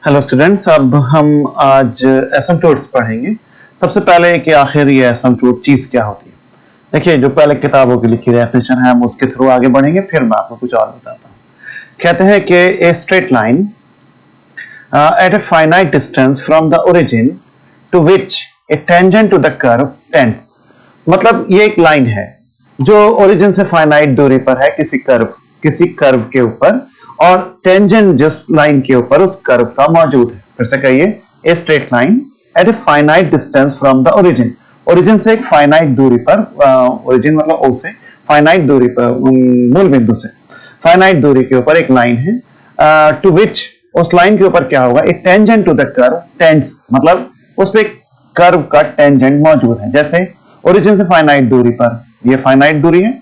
Hello students, अब हम आज एसिम्पटोट्स पढ़ेंगे। सबसे पहले कि आखिर ये एसिम्पटोट चीज क्या होती है। देखिए, जो पहले किताबों की लिखी डेफिनेशन है हम उसके थ्रू आगे बढ़ेंगे, फिर मैं आपको कुछ और बताता हूँ। कहते हैं कि a straight line at a finite distance from the origin to which a tangent to the curve tends. मतलब ये एक लाइन है जो ओरिजिन से फाइनाइट दूरी पर है किसी कर्व के ऊपर, और टेंजेंट जिस लाइन के ऊपर उस कर्व का मौजूद है। फिर से कहिए, ए straight line at a finite distance from the origin से एक फाइनाइट दूरी पर, ओरिजिन मतलब ओ से, फाइनाइट दूरी पर, मूल बिंदु से फाइनाइट दूरी के ऊपर एक लाइन है, टू विच, उस लाइन के ऊपर क्या होगा, a tangent to the curve tends, मतलब उस पे कर्व का टेंजेंट मौजूद है। जैसे ओरिजिन से फाइनाइट दूरी पर ये फाइनाइट दूरी है,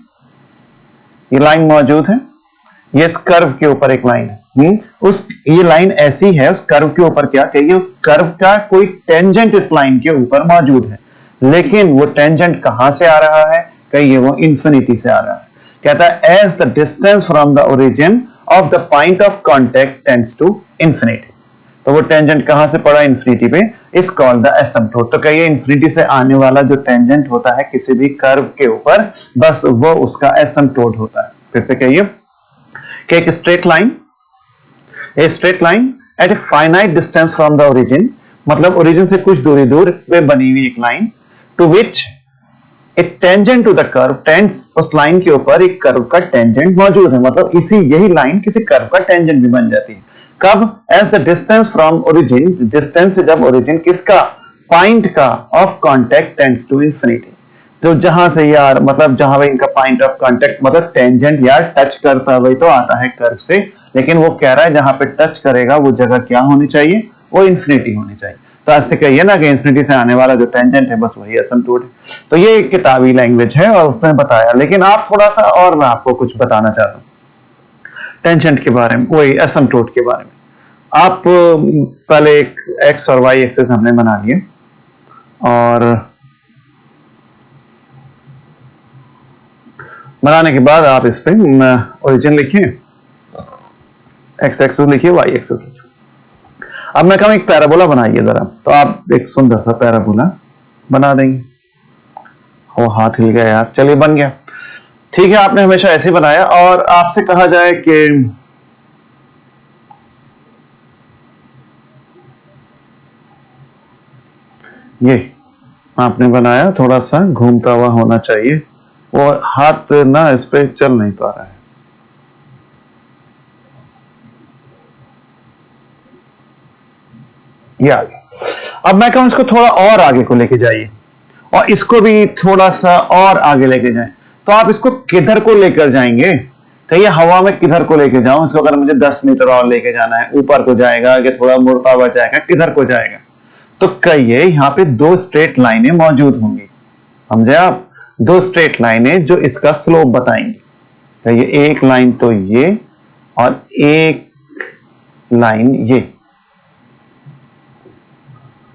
ये लाइन मौजूद है, ये इस कर्व के ऊपर एक लाइन है। ये लाइन ऐसी है, उस कर्व के ऊपर क्या कहिए, उस कर्व का कोई टेंजेंट इस लाइन के ऊपर मौजूद है, लेकिन वो टेंजेंट कहां से आ रहा है, कहिए वो इंफिनिटी से आ रहा है। कहता है as the distance from the origin of the point of contact tends to infinity. तो वो टेंजेंट कहां से पड़ा, इंफिनिटी पे, इज कॉल्ड द एसिम्पटोट। तो कहिए इंफिनिटी से आने वाला जो टेंजेंट होता है किसी भी कर्व के ऊपर, बस वो उसका एसिम्पटोट होता है। फिर से कहिए कि एक straight line at a finite distance from the origin, मतलब ओरिजिन से कुछ दूरी दूर पे बनी हुई एक line, to which a tangent to the curve tends, उस लाइन के ऊपर एक कर्व का टेंजेंट मौजूद है, मतलब यही लाइन किसी कर्व का टेंजेंट भी बन जाती है। कब, as the distance from origin, distance से जब ओरिजिन किसका, पॉइंट का, of contact tends to infinity. तो जहां से यार, मतलब जहां पे इनका पॉइंट ऑफ कांटेक्ट, मतलब टेंजेंट यार टच करता है, वही तो आता है कर्व से, लेकिन वो कह रहा है जहां पे टच करेगा वो जगह क्या होनी चाहिए, वो इंफिनिटी होनी चाहिए। तो ऐसे कहिए ना कि इंफिनिटी से आने वाला जो टेंजेंट है बस वही एसिम्पटोट है। तो ये एक किताबी लैंग्वेज है और उसने बताया, लेकिन आप थोड़ा सा और मैं आपको कुछ बताना चाहता हूं टेंजेंट के बारे में, वही एसिम्पटोट के बारे में। आप पहले एक एक्स और वाई एक्सिस हमने बना लिए, और बनाने के बाद आप इस पे ओरिजिन लिखिए, एक्स एक्सिस लिखिए, वाई एक्सिस लिखिए। अब मैं कहूं एक पैराबोला बनाइए जरा, तो आप एक सुंदर सा पैराबोला बना देंगे। वो हाथ हिल गया यार, चलिए बन गया, ठीक है। आपने हमेशा ऐसे बनाया, और आपसे कहा जाए कि ये आपने बनाया, थोड़ा सा घूमता हुआ होना चाहिए, और हाथ ना इस पे चल नहीं पा रहा है। ये आगे, अब मैं कहूं इसको थोड़ा और आगे को लेके जाइए, और इसको भी थोड़ा सा और आगे लेके जाएं। तो आप इसको किधर को लेकर जाएंगे, कहिए हवा में किधर को लेके जाऊं इसको, अगर मुझे 10 मीटर और लेके जाना है, ऊपर को जाएगा कि थोड़ा मुड़ता हुआ जाएगा, किधर को जाएगा। तो कहिए यहां पे दो स्ट्रेट लाइनें मौजूद होंगी, समझे आप, दो स्ट्रेट लाइनें जो इसका स्लोप बताएंगी। कहिए एक लाइन तो ये, और एक लाइन ये।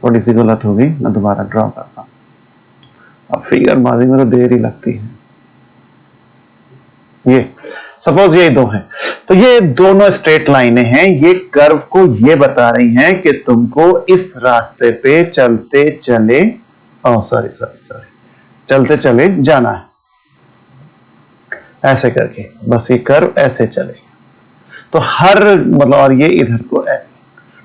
थोड़ी सी गलत होगी, मैं दोबारा ड्रॉ करता हूं, अब फिगर बाजी में तो देर ही लगती है। ये सपोज ये दो हैं, तो ये दोनों स्ट्रेट लाइनें हैं, ये कर्व को ये बता रही हैं कि तुमको इस रास्ते पे चलते चले चलते चले जाना है, ऐसे करके, बस ये कर्व ऐसे चलेगा। तो हर, मतलब, और ये इधर को ऐसे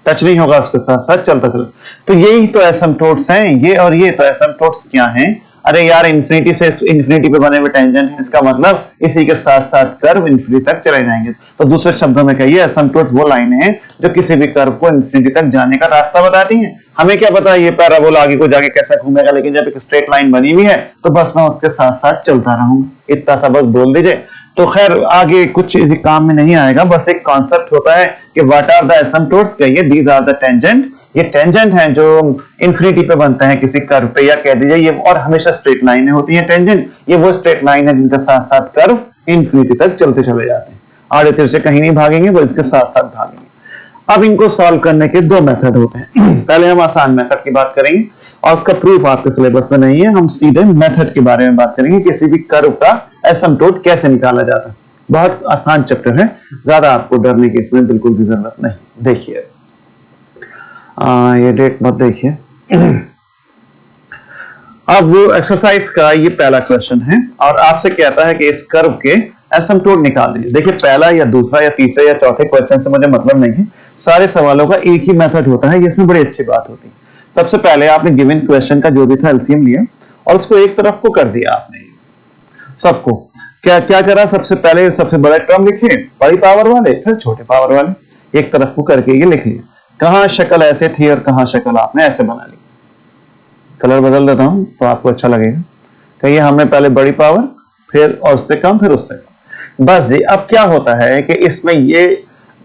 टच नहीं होगा, उसके साथ साथ चलता चले। तो यही तो एसिम्पटोट्स हैं, ये और ये। तो एसिम्पटोट्स क्या हैं, अरे यार इंफिनिटी से इंफिनिटी पे बने हुए टेंजेंट है, इसका मतलब इसी के साथ साथ कर्व इंफिनिटी तक चले जाएंगे। तो दूसरे शब्दों में कहिए एसिम्पटोट्स वो लाइनें हैं जो किसी भी कर्व को इंफिनिटी तक जाने का रास्ता बताती हैं। हमें क्या पता ये पैराबोला आगे को जाके कैसा घूमेगा, लेकिन जब एक स्ट्रेट लाइन बनी हुई है तो बस मैं उसके साथ साथ चलता रहूंगा, इतना सा बस बोल दीजिए। तो खैर आगे कुछ इसी काम में नहीं आएगा, बस एक कॉन्सेप्ट होता है कि व्हाट आर द एसिम्पटोट्स, कहिए दीज आर द टेंजेंट। ये टेंजेंट हैं जो इंफिनिटी पे बनते हैं किसी कर्व पे, या कह दीजिए ये, और हमेशा स्ट्रेट लाइनें होती हैं टेंजेंट, ये वो स्ट्रेट लाइन है जिनके साथ साथ कर्व इंफिनिटी तक चलते चले जाते हैं, आड़े तिरछे से कहीं नहीं भागेंगे, वो इसके साथ साथ भागेंगे। अब इनको सॉल्व करने के दो मेथड होते हैं। पहले हम आसान मेथड की बात करेंगे, और उसका प्रूफ आपके सिलेबस में नहीं है, हम सीधे मेथड के बारे में बात करेंगे, किसी भी कर्व का एसिम्पटोट कैसे निकाला जाता है। बहुत आसान चैप्टर है, ज्यादा आपको डरने की इसमें बिल्कुल भी जरूरत नहीं। देखिए ये डेट मत देखिए। अब वो एक्सरसाइज का ये पहला क्वेश्चन है और आपसे कहता है कि इस कर्व के एसिम्पटोट निकाल दीजिए। देखिए पहला या दूसरा या तीसरा या चौथे क्वेश्चन से मुझे मतलब नहीं है, सारे सवालों का एक ही मेथड होता है, इसमें बड़ी अच्छी बात होती है। सबसे पहले आपने गिवन क्वेश्चन का जो भी था एलसीएम लिया और उसको एक तरफ को कर दिया आपने, सबको क्या क्या करा, सबसे पहले सबसे बड़ा टर्म लिखे बड़ी पावर वाले, फिर छोटे पावर वाले, एक तरफ को करके ये लिख लिया। कहां शक्ल ऐसे थी और कहां शक्ल आपने ऐसे बना ली। कलर बदल देता हूं तो आपको अच्छा लगेगा। कहिए हमने पहले बड़ी पावर, फिर और उससे कम, फिर उससे कम। बस जी, अब क्या होता है कि इसमें ये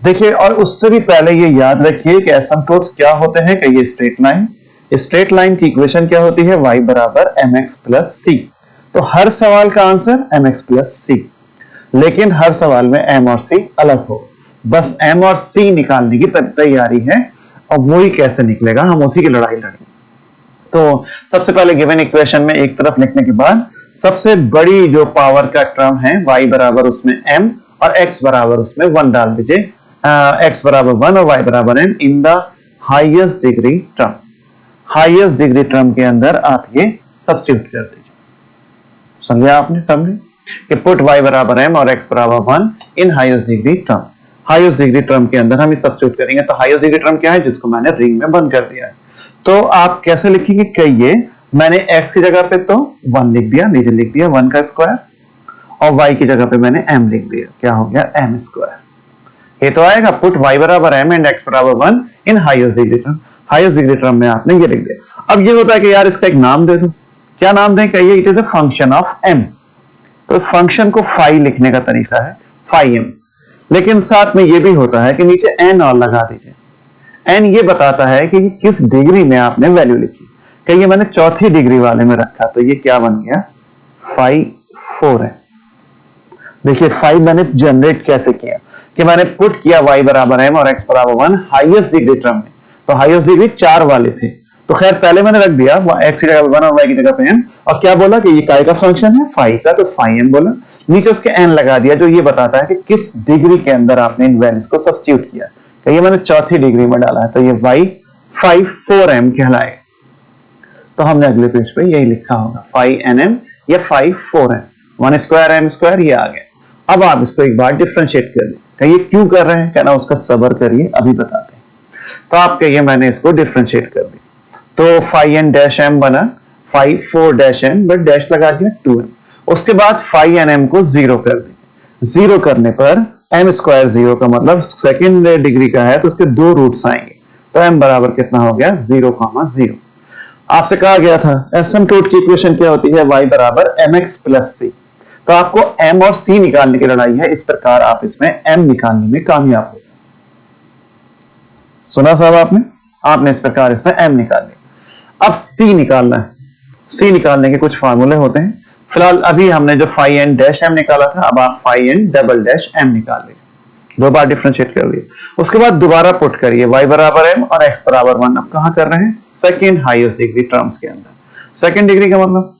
देखिए, और उससे भी पहले ये याद रखिए कि एसिम्पटोट्स क्या होते हैं कि ये स्ट्रेट लाइन की इक्वेशन क्या होती है, y बराबर mx प्लस सी। तो हर सवाल का आंसर mx प्लस सी, लेकिन हर सवाल में m और c अलग हो। बस m और c निकालने की तैयारी है और वही कैसे निकलेगा, हम उसी की लड़ाई लड़ेंगे। तो सबसे पहले गिवन इक्वेशन में एक तरफ लिखने के बाद सबसे बड़ी जो पावर का टर्म है y बराबर उसमें m और x बराबर उसमें 1 डाल दीजिए। x बराबर 1 और y बराबर m in the highest degree term. Highest degree term के अंदर आप ये सब्स्टिट्यूट कर दीजिए। समझे आपने? समझे कि पुट y बराबर m और x बराबर 1 इन highest degree terms. Highest degree term के अंदर हम ये सब्स्टिट्यूट करेंगे। तो हाईएस्ट डिग्री टर्म क्या है, जिसको मैंने रिंग में बंद कर दिया है। तो आप कैसे लिखेंगे, कहिए मैंने x की जगह पे तो 1 लिख दिया, नीचे लिख दिया 1 का स्क्वायर, और y की जगह पे मैंने m लिख दिया, क्या हो गया m स्क्वायर। ये तो आएगा पुट y बराबर m एंड x बराबर 1 इन highest degree term. Highest degree term में आपने ये लिख दिया। अब ये होता है कि यार इसका एक नाम दे दो, क्या नाम दें, कहिए it is a function of m। तो फंक्शन को फाई लिखने का तरीका है फाई m, लेकिन साथ में ये भी होता है कि नीचे n और लगा दीजिए। n ये बताता है कि किस डिग्री में आपने वैल्यू लिखी। कहिए मैंने चौथी डिग्री वाले में रखा, तो ये क्या बन गया, फाई 4 है। देखिए फाई मैंने जनरेट कैसे किया कि मैंने पुट किया y बराबर m और x बराबर 1 हाईएस्ट डिग्री टर्म में। तो हाईएस्ट डिग्री 4 वाले थे, तो खैर पहले मैंने रख दिया x की जगह पे 1 और y की जगह पे m, और क्या बोला कि ये काय का फंक्शन है, फाई का, तो फाई m बोला। नीचे उसके n लगा दिया, जो ये बताता है कि किस डिग्री के अंदर आपने इन वैल्यूज को सब्स्टिट्यूट किया। तो ये मैंने चौथी डिग्री में डाला है, तो ये y 5 4m कहलाए। तो हमने अगले पेज पे यही लिखा होगा 5nm या 5 4m, 1 स्क्वायर m स्क्वायर, ये आ गया। अब आप इसको एक बार डिफरेंशिएट कर दें। कहिए क्यों कर रहे हैं, कहना उसका सब्र करिए, अभी बताते हैं। तो आप कहिए मैंने इसको डिफरेंशिएट कर दिया, तो 5n डैश m बना 5 4 डैश m, बट डैश लगा दिया 2m। उसके बाद 5nm को 0 कर दिया। 0 करने पर m स्क्वायर 0 का मतलब सेकेंड डिग्री का है, तो उसके 2 रूट्स आएंगे। तो m बराबर कितना हो गया, 0,0। आपसे कहा गया था एसिम्पटोट की इक्वेशन क्या होती है, y बराबर mx प्लस c। तो आपको m और c निकालने की लड़ाई है। इस प्रकार आप इसमें m निकालने में कामयाब हो। सुना साहब आपने इस प्रकार इसमें m निकाल लिया। अब c निकालना है। c निकालने के कुछ फार्मूले होते हैं। फिलहाल अभी हमने जो 5n डैश m निकाला था, अब आप 5n डबल डैश m निकाल लीजिए। 2 बार डिफरेंशिएट कर दिए। उसके बाद दोबारा पुट करिए y बराबर m और x बराबर 1। अब कहां कर रहे हैं, सेकेंड हाईएस्ट डिग्री टर्म्स के अंदर। सेकेंड डिग्री का मतलब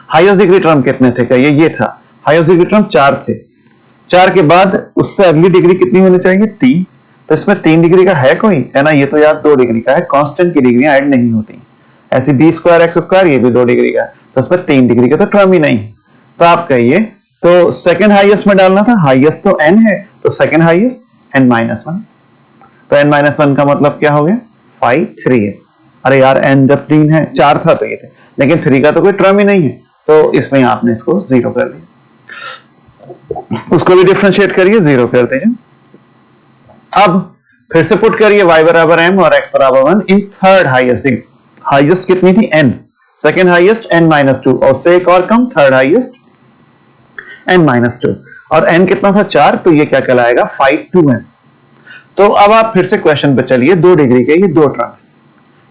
हाईएस्ट डिग्री टर्म कितने थे, कहिए ये था हाईएस्ट डिग्री टर्म 4 थे। 4 के बाद उससे अगली डिग्री कितनी होनी चाहिए, 3। तो इसमें 3 डिग्री का है कोई, है ना, ये तो यार 2 डिग्री का है। कांस्टेंट की डिग्रियां ऐड नहीं होती। ऐसी b स्क्वायर x स्क्वायर, ये भी 2 डिग्री का है, तो इसमें 3 डिग्री का तो टर्म ही नहीं है। तो आप कहिए, तो सेकेंड हाईएस्ट में डालना था, हाईएस्ट तो n है, तो सेकेंड हाईएस्ट n-1। तो n-1 का मतलब क्या हो गया, 5 3 है। अरे यार n जब 3 है, 4 था तो ये थे, लेकिन 3 का तो कोई टर्म ही नहीं है, तो इसलिए आपने इसको 0 कर दिया। उसको भी डिफरेंशिएट करिए, 0 कर दीजिए। अब फिर से पुट करिए y बराबर m और x बराबर 1 in third highest degree. Highest कितनी थी, n। सेकेंड हाईएस्ट n-2, और उससे एक और कम थर्ड हाईएस्ट n-2, और n कितना था, 4, तो ये क्या कहलाएगा, 5 2m। तो अब आप फिर से क्वेश्चन पे चलिए। 2 डिग्री के ये 2 टर्म,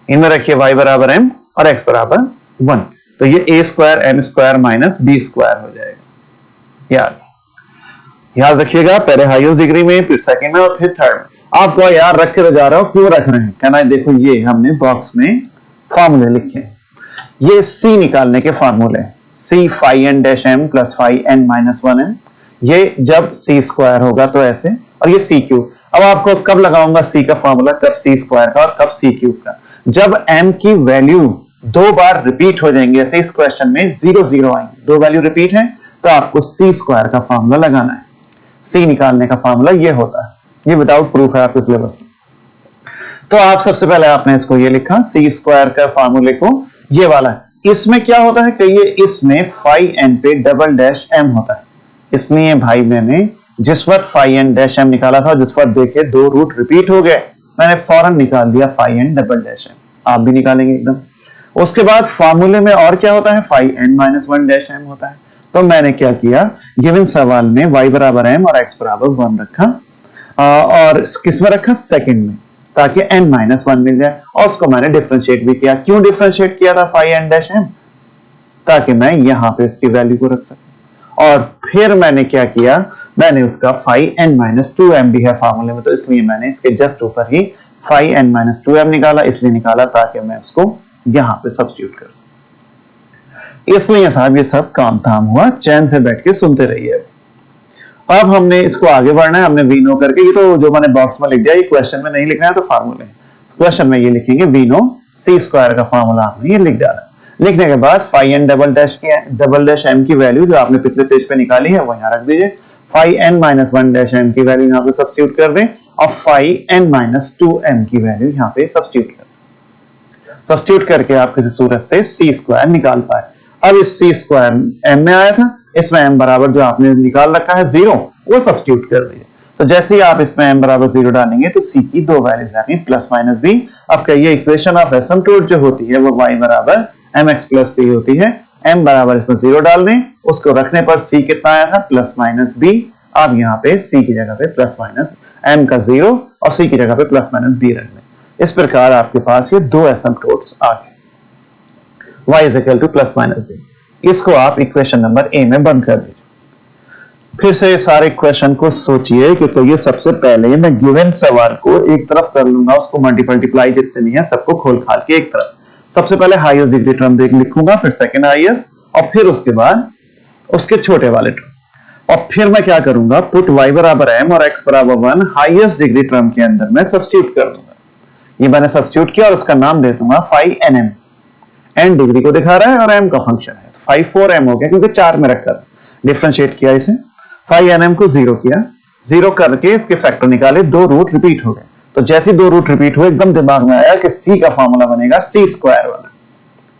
इनमें रखिए y बराबर m और x बराबर 1, तो ये a square m square minus b square हो जाएगा। याद रखिएगा, पहले हाईएस्ट डिग्री में, फिर सेकंड में, और फिर थर्ड में। आपको यार रख के तो जा रहा हूं, क्यों रख रहे हैं, कहना देखो ये हमने बॉक्स में फार्मूले लिखे, ये c निकालने के फार्मूले, c 5n dash m plus 5n-1m। ये जब c स्क्वायर होगा तो ऐसे, और ये c क्यूब। अब आपको कब लगाऊंगा सी का फॉर्मूला, कब सी स्क्वायर का और कब सी क्यूब का, जब एम की वैल्यू दो बार रिपीट हो जाएंगे। ऐसे इस क्वेश्चन में 0 0 आएंगे, दो वैल्यू रिपीट है तो आपको सी स्क्वायर का फॉर्मूला लगाना है। सी निकालने का फॉर्मूला ये होता है, ये विदाउट प्रूफ है आपके सिलेबस में। तो आप सबसे पहले आपने इसको ये लिखा सी स्क्वायर का फॉर्मूले को, ये वाला है। इसमें क्या होता है कि ये इसमें फाई एन पे डबल डैश एम होता है, इसलिए भाई मैंने जिस वक्त फाई एन डैश एम निकाला था, जिस वक्त देखे दो रूट रिपीट हो गए, मैंने फौरन निकाल दिया phi n double dash m. आप भी निकालेंगे एकदम। उसके बाद फॉर्मूले में और क्या होता है, phi n minus one dash m होता है। तो मैंने क्या किया, गिवन सवाल में y बराबर m और x बराबर 1 रखा, और किस में रखा, सेकंड में, ताकि n माइनस वन मिल जाए। और उसको मैंने डिफरेंशिएट भी किया। क्यों डिफरेंशिएट किया था फाई एन डैश एम, ताकि मैं यहां पे इसकी वैल्यू को रख सकूं। और फिर मैंने क्या किया, मैंने उसका phi n minus two m भी है फॉर्मूले में, तो इसलिए मैंने इसके जस्ट ऊपर ही phi n minus two m निकाला। इसलिए निकाला ताकि मैं उसको यहां पे सब्स्टिट्यूट कर सकूं। इसलिए साहब ये सब काम धाम हुआ, चैन से बैठ के सुनते रहिए। अब हमने इसको आगे बढ़ना है, हमने वी नो करके, ये तो जो मैंने बॉक्स में लिख दिया, ये क्वेश्चन में नहीं लिखना है, तो फार्मूले क्वेश्चन में ये लिखेंगे वी नो सी स्क्वायर का फार्मूला आपने ये लिख डाला। लिखने के बाद phi n double dash m की वैल्यू जो आपने पिछले पेज पे निकाली है वो यहाँ रख दीजिए। Phi n minus one dash m की वैल्यू यहाँ पे सब्स्टिट्यूट कर दें, और phi n minus two m की वैल्यू यहाँ पे सब्स्टिट्यूट कर दें। सब्स्टिट्यूट करके आप किसी सूरत से सी स्क्वायर निकाल पाए। अब इस सी स्क्वायर एम में आया था, इसमें एम बराबर जो आपने निकाल रखा है 0, वो सब्स्टिट्यूट कर दीजिए। तो जैसे ही आप इसमें m बराबर 0 डालेंगे तो c की दो वैल्यूज आ गई प्लस माइनस b। अब कहिए इक्वेशन ऑफ एसिम्पटोट जो होती है वो y बराबर mx प्लस c होती है। m बराबर इसमें 0 डाल दें, उसको रखने पर c कितना आया था, प्लस माइनस b। आप यहाँ पे c की जगह पे प्लस माइनस m का 0 और c की जगह पे प्लस माइनस b रख दें। इस प्रकार आपके पास ये दो एसिम्पटोट्स आ गए, y is equal two plus minus b। इसको आप इक्वेशन नंबर a में बंद कर दीजिए। फिर से सारे क्वेश्चन को सोचिए, क्योंकि ये सबसे पहले मैं गिवन सवाल को एक तरफ कर लूंगा, उसको मल्टीपल्टीप्लाई जितने भी है सबको खोल खाल के एक तरफ। सबसे पहले हाईएस्ट डिग्री टर्म देख लिखूंगा, फिर सेकंड हाईएस्ट, और फिर उसके बाद उसके छोटे वाले टर्म। और फिर मैं क्या करूंगा, पुट y बराबर m और x बराबर 1 हाईएस्ट डिग्री टर्म के अंदर मैं सब्स्टिट्यूट कर दूंगा। ये मैंने सब्स्टिट्यूट किया और उसका नाम दे दूंगा phi n m. N degree को दिखा रहा है और m का फंक्शन है, फाई 4m हो गया क्योंकि 4 में रखा था। डिफरेंशिएट किया इसे, फाई एन एम को 0 किया, 0 करके इसके फैक्टर निकाले, दो रूट रिपीट हो गए। तो जैसे दो रूट रिपीट हुए एकदम दिमाग में आया कि सी का फॉर्मूला बनेगा सी स्क्वायर वाला।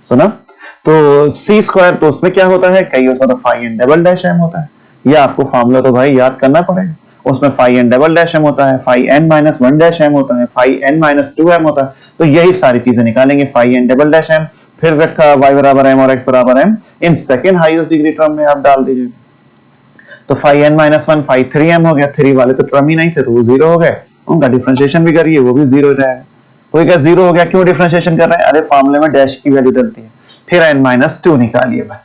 सुना, तो सी स्क्वायर तो उसमें क्या होता है, कई उसमें तो phi n double dash m होता है। ये आपको फॉर्मूला तो भाई याद करना पड़ेगा। उसमें phi n double dash m होता है, phi n minus one dash m होता है, phi n minus two m होता है। तो यही सारी चीजें निकालेंगे, phi n double dash m, फिर रखा y बराबर m और x बराबर m, इन सेकेंड हाईएस्ट डिग्री टर्म में आप डाल दीजिए। तो phi n minus one phi 3m हो गया, 3 वाले तो टर्म ही नहीं थे तो वो 0 हो गए, उनका डिफरेंशिएशन भी करिए वो भी 0 रहेगा। तो क्या 0 हो गया, क्यों डिफरेंशिएशन कर रहे हैं, अरे फॉर्मूले में डैश की वैल्यू डलती है। फिर n माइनस टू निकालिए भाई,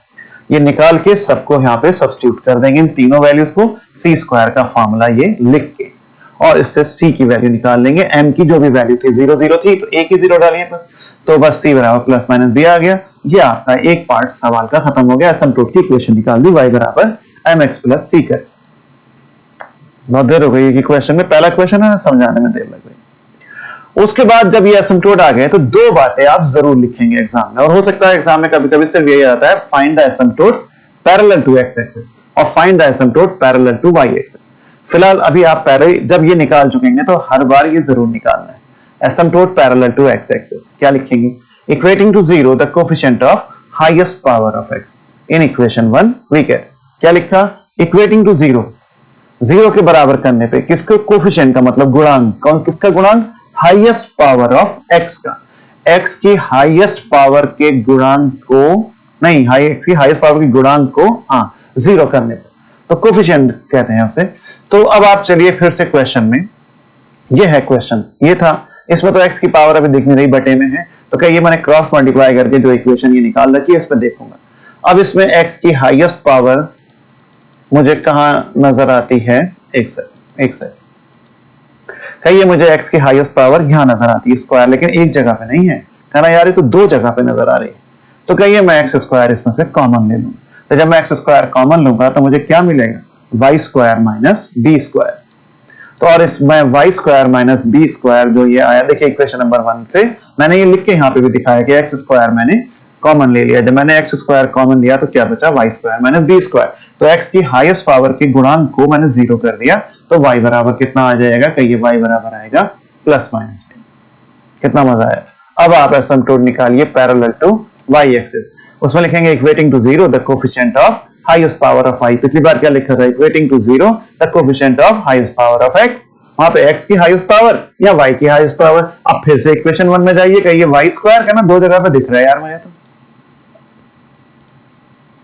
ये निकाल के सबको यहाँ पे सब्स्टिट्यूट कर देंगे, इन तीनों वैल्यूज को सी स्क्वायर का फॉर्मूला ये लिख के, और इससे c की वैल्यू निकाल लेंगे। m की जो भी वैल्यू थी 0 0 थी तो एक ही 0 डालिए बस, तो बस c बराबर प्लस माइनस b आ गया। ये आपका एक पार्ट सवाल का खत्म हो गया। एसिम्पटोट की इक्वेशन निकाल दी, y बराबर mx प्लस c कर। बहुत देर हो गई कि क्वेश्चन में, पहला क्वेश्चन है ना, समझाने में देर लग गई। उसके बाद जब ये एसिम्पटोट आ गए तो दो बातें आप जरूर लिखेंगे एग्जाम में, और हो सकता है एग्जाम में कभी कभी सिर्फ यही आता है, find the asymptotes parallel to x axis और find the asymptote parallel to y axis. फिलहाल अभी आप पहले जब ये निकाल चुकेंगे तो हर बार ये जरूर निकालना है, asymptote parallel to x axis. क्या लिखेंगे, equating to 0 the coefficient of highest power of x in equation 1 we get. क्या लिखा, इक्वेटिंग टू 0, 0 के बराबर करने पे किसको, कोएफिशिएंट का मतलब गुणांक, कौन किसका गुणांक, हाईएस्ट पावर ऑफ x का, x की हाईएस्ट पावर के गुणांक को, नहीं x की हाईएस्ट पावर के गुणांक को 0 करने पे, तो कोएफिशिएंट कहते हैं उसे। तो अब आप चलिए फिर से क्वेश्चन में, ये है क्वेश्चन, ये था, इसमें तो x की पावर अभी दिख नहीं रही, बटे में है, तो क्या ये मैंने क्रॉस मल्टीप्लाई करके जो इक्वेशन ये निकाल रखी है इसमें देखूंगा। अब इसमें x की हाईएस्ट पावर मुझे कहां नजर आती है, एक सेकंड, कहिए मुझे x की हाईएस्ट पावर यहां नजर आती है स्क्वायर, लेकिन एक जगह पे नहीं है, कहना यार ये तो दो जगह पे नजर आ रही है। तो कहिए मैं x स्क्वायर इसमें से कॉमन ले लूं, तो जब मैं x स्क्वायर कॉमन लूंगा तो मुझे क्या मिलेगा, y square minus b square. तो और इसमें y square minus b square जो ये आया, देखिए इक्वेशन नंबर 1 से मैंने ये लिख के यहाँ पे भी दिखाया कि एक्स स्क्वायर मैंने कॉमन ले लिया। जब मैंने एक्स स्क्वायर कॉमन लिया तो क्या बचा, y square minus b square. तो एक्स की हाईएस्ट पावर के गुणांक को मैंने 0 कर दिया, तो वाई बराबर कितना आ जाएगा, कहिए वाई बराबर आएगा प्लस माइनस बी। कितना मजा आया। अब आप एसिम्पटोट निकालिए पैरेलल टू वाई एक्सिस। उसमें लिखेंगे equating to 0 the coefficient of highest power of I. पिछली बार क्या लिखा था, equating to 0 the coefficient of highest power of x. वहां पे x की हाईएस्ट पावर या y की हाईएस्ट पावर। अब फिर से इक्वेशन 1 में जाइए, कहिए y स्क्वायर का ना दो जगह पे दिख रहा है यार मुझे, तो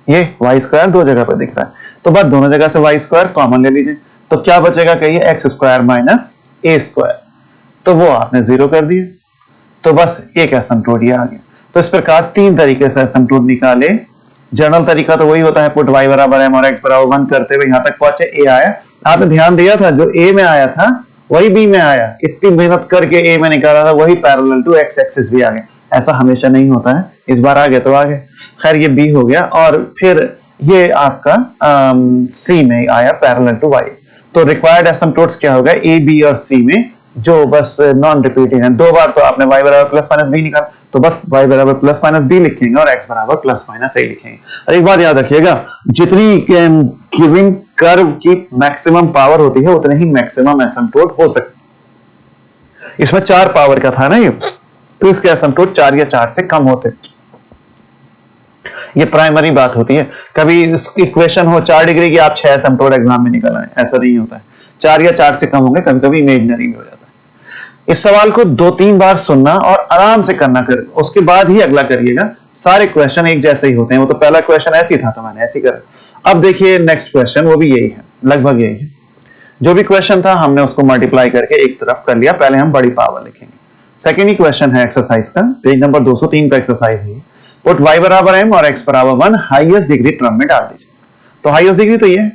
ये y स्क्वायर दो जगह पे दिख रहा है, तो बस दोनों जगह से y स्क्वायर कॉमन ले लीजिए। तो क्या बचेगा, कहिए एक्स स्क्वायर माइनस ए स्क्वायर। तो वो आपने 0 कर दिए, तो बस एक एसिम्पटोट ये आ गया। तो इस प्रकार 3 तरीके से एसिम्पटोट निकाले। जनरल तरीका तो वही होता है, पुट y बराबर m और x बराबर 1 करते हुए यहां तक पहुंचे, a आया। आपने ध्यान दिया था जो a में आया था वही b में आया, इतनी मेहनत करके a में निकाला था वही पैरेलल टू x एक्सिस भी आ गया। ऐसा हमेशा नहीं होता है, इस बार आ गया तो आ गया। खैर ये b हो गया, और फिर ये आपका c में आया पैरेलल टू y। तो रिक्वायर्ड एसिम्पटोट्स क्या होगा, a b और c में जो बस नॉन रिपीटिंग है। दो बार तो आपने y बराबर प्लस माइनस बी निकाला, तो बस y बराबर प्लस माइनस बी लिखेंगे और x बराबर प्लस माइनस ए लिखेंगे। और एक बात याद रखिएगा, जितनी गिवन कर्व की मैक्सिमम पावर होती है उतने ही मैक्सिमम एसिम्पटोट हो सकते। इसमें 4 पावर का था ना ये, तो इसके एसिम्पटोट 4 या 4 से कम होते। ये प्राइमरी बात होती है। कभी इक्वेशन हो 4 डिग्री की, आप 6 एसिम्पटोट एग्जाम में निकल आए, ऐसा नहीं होता है। 4 या 4 से कम होंगे, कभी कभी इमेजिनरी भी हो जाता है। इस सवाल को 2-3 बार सुनना और आराम से करना कर, उसके बाद ही अगला करिएगा। सारे क्वेश्चन एक जैसे ही होते हैं। वो तो पहला क्वेश्चन ऐसी था तो मैंने ऐसे ही करा। अब देखिए नेक्स्ट क्वेश्चन, वो भी यही है, लगभग यही है। जो भी क्वेश्चन था हमने उसको मल्टीप्लाई करके एक तरफ कर लिया। पहले हम बड़ी पावर लिखेंगे। सेकेंड ही क्वेश्चन है एक्सरसाइज का, पेज नंबर 203 का एक्सरसाइज है। पुट y बराबर m और x बराबर 1 हाईएस्ट डिग्री टर्म में डाल दीजिए। तो हाईएस्ट डिग्री तो ये है,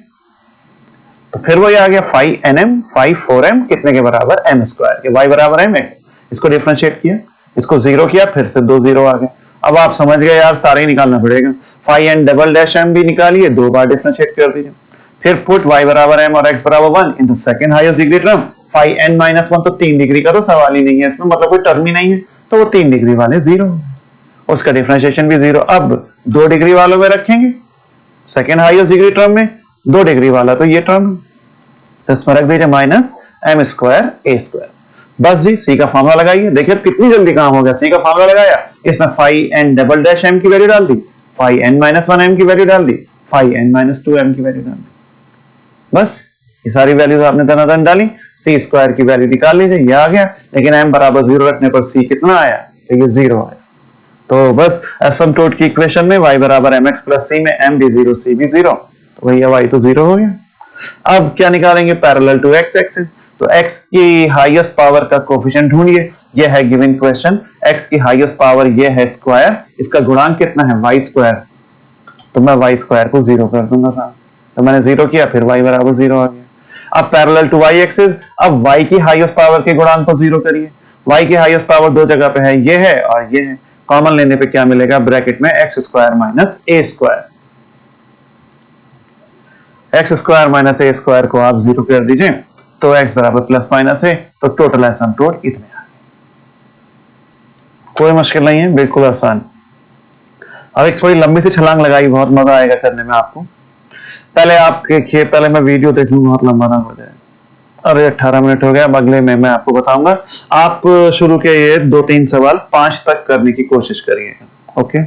तो फिर वही आ गया 5nm 5 कितने के बराबर m स्क्वायर के, y बराबर m है। इसको डिफरेंशिएट किया, इसको 0 किया, फिर से 2 0 आ गए। अब आप समझ गए यार, सारे ही निकालना पड़ेगा। 5n डबल डैश m भी निकालिए, 2 बार डिफरेंशिएट कर दीजिए। फिर पुट y बराबर m और x बराबर 1 in the second highest degree term 5n-1, तो 3 डिग्री का तो सवाल ही नहीं है, इसमें मतलब कोई टर्म ही नहीं है, तो वो 3 डिग्री वाले 0, उसका डिफरेंशिएशन भी 0। अब 2 डिग्री वालों में रखेंगे, सेकंड हाईएस्ट डिग्री टर्म में 2 डिग्री वाला तो ये टर्म, तो इसमें रख दीजिए minus m square a square. बस जी c का फॉर्मूला लगाइए। देखिए कितनी जल्दी काम हो गया, c का फॉर्मूला लगाया, इसमें 5n डबल डैश m की वैल्यू डाल दी, 5n-1m की वैल्यू डाल दी, 5n-2m की वैल्यू डाल दी। बस ये सारी वैल्यूज आपने दनादन डाली, c स्क्वायर की वैल्यू निकाल लीजिए, ये आ गया। लेकिन m बराबर 0 रखने पर c कितना आया, तो ये 0 आया। तो बस एसिम्पटोट की इक्वेशन में y बराबर mx प्लस c में m भी 0 c भी 0, तो भैया y तो 0 हो गया। अब क्या निकालेंगे, पैरेलल टू x एक्सिस। तो x की हाईएस्ट पावर का कोएफिशिएंट ढूंढिए। ये है गिवन क्वेश्चन, x की हाईएस्ट पावर ये है स्क्वायर, इसका गुणांक कितना है y स्क्वायर, तो मैं y स्क्वायर को 0 कर दूंगा साहब। तो मैंने 0 किया, फिर y बराबर 0 आ गया। अब पैरेलल टू y एक्सिस, अब y की हाईएस्ट पावर के गुणांक को 0 करिए। y की हाईएस्ट पावर दो जगह पे है, ये है और ये है। कॉमन लेने पे क्या मिलेगा, ब्रैकेट में x square minus a square. X square minus A square को आप 0 कर दीजिए, तो x बराबर प्लस माइनस है, तो टोटल एसिम्पटोट इतने आ गए। कोई मुश्किल नहीं है, बिल्कुल आसान। अब एक थोड़ी लंबी सी छलांग लगाई, बहुत मजा आएगा करने में आपको। पहले आप देखिए, पहले मैं वीडियो देख लूं, बहुत लंबा ना हो जाए। अरे 18 मिनट हो गया, अब अगले में मैं आपको बताऊंगा। आप शुरू के ये 2-3 सवाल 5 तक करने की कोशिश करिएगा, ओके।